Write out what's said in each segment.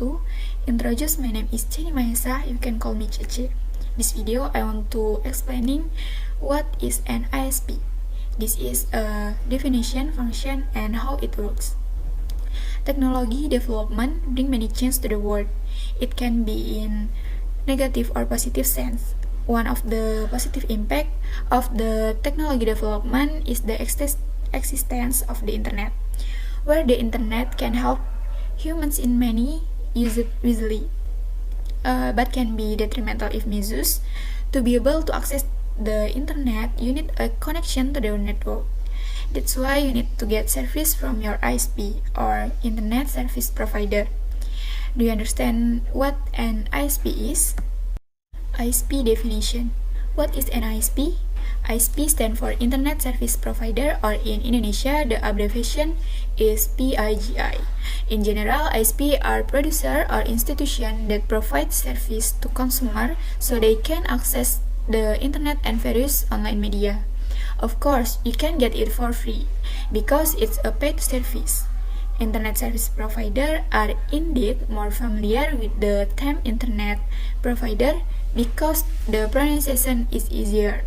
to introduce. My name is Jenny Mahesa. You can call me Cece. This video I want to explaining what is an ISP. This is a definition, function, and how it works. Technology development bring many changes to the world. It can be in negative or positive sense. One of the positive impact of the technology development is the existence of the internet, where the internet can help humans in many use it easily, but can be detrimental if misused. To be able to access the internet, you need a connection to the network. That's why you need to get service from your ISP or internet service provider. Do you understand what an ISP is? ISP definition. What is an ISP? ISP stands for Internet Service Provider, or in Indonesia, the abbreviation is PIGI. In general, ISP are producer or institution that provide service to consumer so they can access the internet and various online media. Of course, you can get it for free because it's a paid service. Internet service provider are indeed more familiar with the term internet provider because the pronunciation is easier.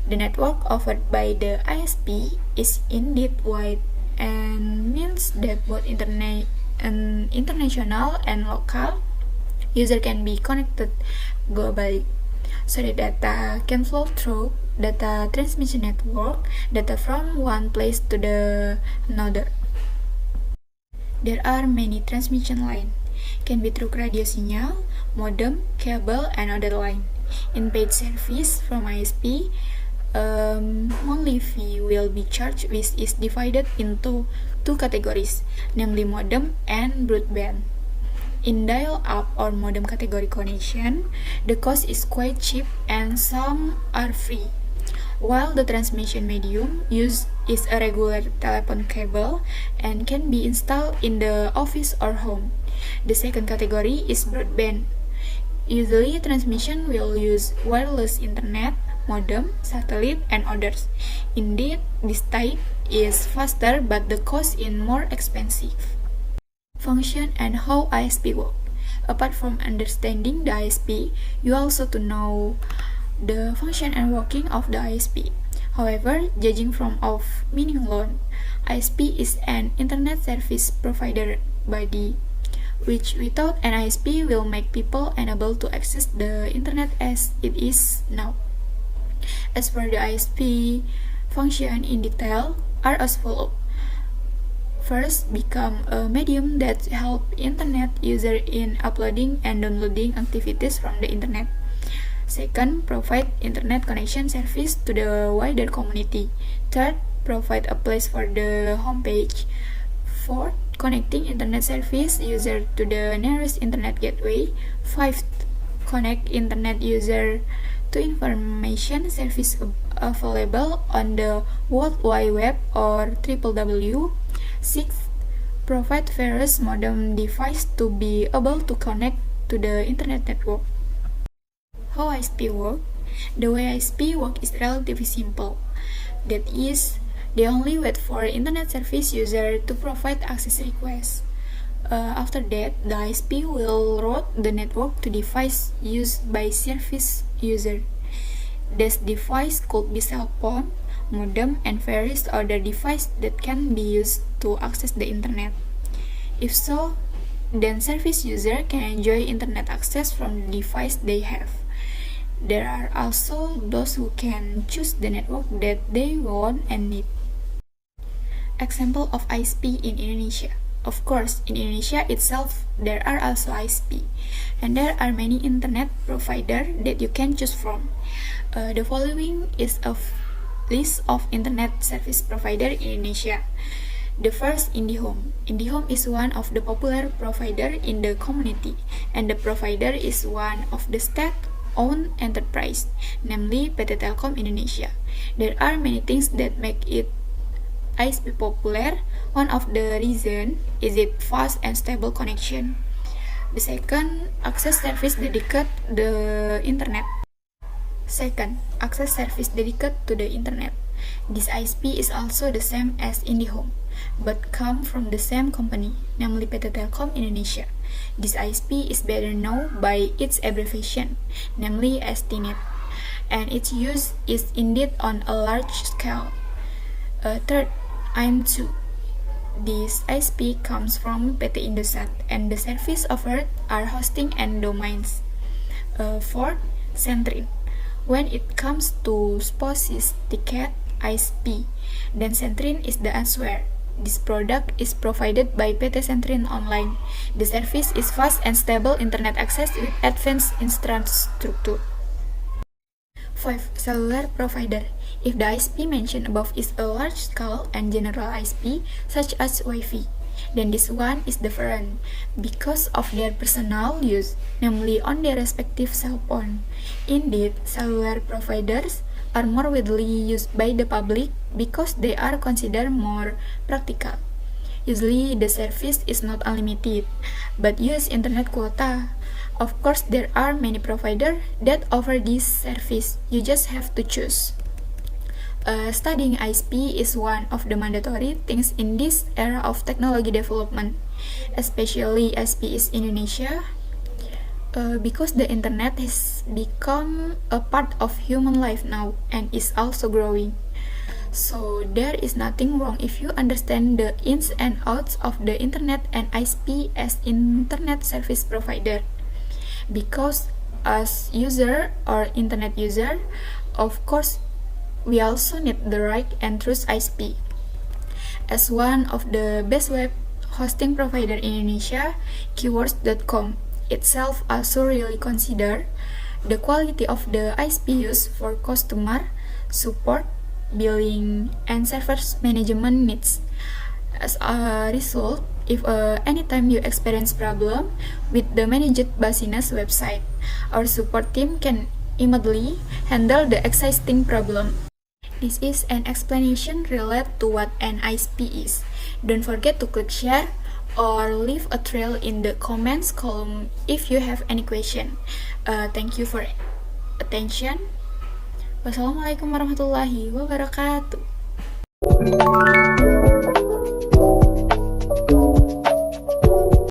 The network offered by the ISP is indeed wide and means that both international and local users can be connected globally. So the data can flow through data transmission network, data from one place to the another. There are many transmission lines. Can be through radio signal, modem, cable, and other line. In paid service from ISP, monthly fee will be charged, which is divided into two categories, namely modem and broadband. In dial-up or modem category connection, the cost is quite cheap and some are free, while the transmission medium used is a regular telephone cable and can be installed in the office or home. The second category is broadband. Usually, transmission will use wireless internet, modem, satellite, and others. Indeed, this type is faster, but the cost is more expensive. Function and how ISP work. Apart from understanding the ISP, you also to know the function and working of the ISP. However, judging from of meaning alone, ISP is an internet service provider body, which without an ISP will make people unable to access the internet as it is now. As for the ISP function in detail are as follows. First, become a medium that help internet user in uploading and downloading activities from the internet. Second, provide internet connection service to the wider community. Third, provide a place for the homepage. Fourth, connecting internet service user to the nearest internet gateway. Fifth, connect internet user to information service available on the World Wide Web or www. Sixth, provide various modem device to be able to connect to the internet network. How ISP work? The way ISP work is relatively simple. That is, they only wait for internet service user to provide access request. After that, the ISP will route the network to device used by service user. This device could be cell phone, modem, and various other devices that can be used to access the internet. If so, then service user can enjoy internet access from the device they have. There are also those who can choose the network that they want and need. Example of ISP in Indonesia. Of course, in Indonesia itself, there are also ISP, and there are many internet providers that you can choose from. The following is a list of internet service provider in Indonesia. The first, IndiHome. IndiHome is one of the popular provider in the community, and the provider is one of the state-owned enterprise, namely PT Telkom Indonesia. There are many things that make it ISP popular. One of the reason is its fast and stable connection. The second, access service dedicated the internet. Second, access service dedicated to the internet. This ISP is also the same as IndiHome. but come from the same company, namely PT Telkom Indonesia. This ISP is better known by its abbreviation, namely STNet, and its use is indeed on a large scale. Third, IM2. This ISP comes from PT Indosat, and the service offered are hosting and domains. Fourth, Centrin. When it comes to SPOSIS ticket ISP, then Centrin is the answer. This product is provided by PT Centrin Online. The service is fast and stable internet access with advanced infrastructure. 5. Cellular provider. If the ISP mentioned above is a large scale and general ISP, such as Wi-Fi, then this one is different because of their personal use, namely on their respective cell phone. Indeed, cellular providers are more widely used by the public because they are considered more practical. Usually, the service is not unlimited, but use internet quota. Of course, there are many providers that offer this service. You just have to choose. Studying ISP is one of the mandatory things in this era of technology development, especially ISP is Indonesia, because the internet has become a part of human life now and is also growing. So there is nothing wrong if you understand the ins and outs of the internet and ISP as internet service provider, because as user or internet user, of course, we also need the right and trust ISP. As one of the best web hosting provider in Indonesia, Keywords.com itself also really consider the quality of the ISP used for customer support, billing, and server management needs. As a result, if anytime you experience problem with the managed Basina's website, our support team can immediately handle the existing problem. This is an explanation related to what an ISP is. Don't forget to click share or leave a trail in the comments column if you have any question. Thank you for attention. Wassalamualaikum warahmatullahi wabarakatuh.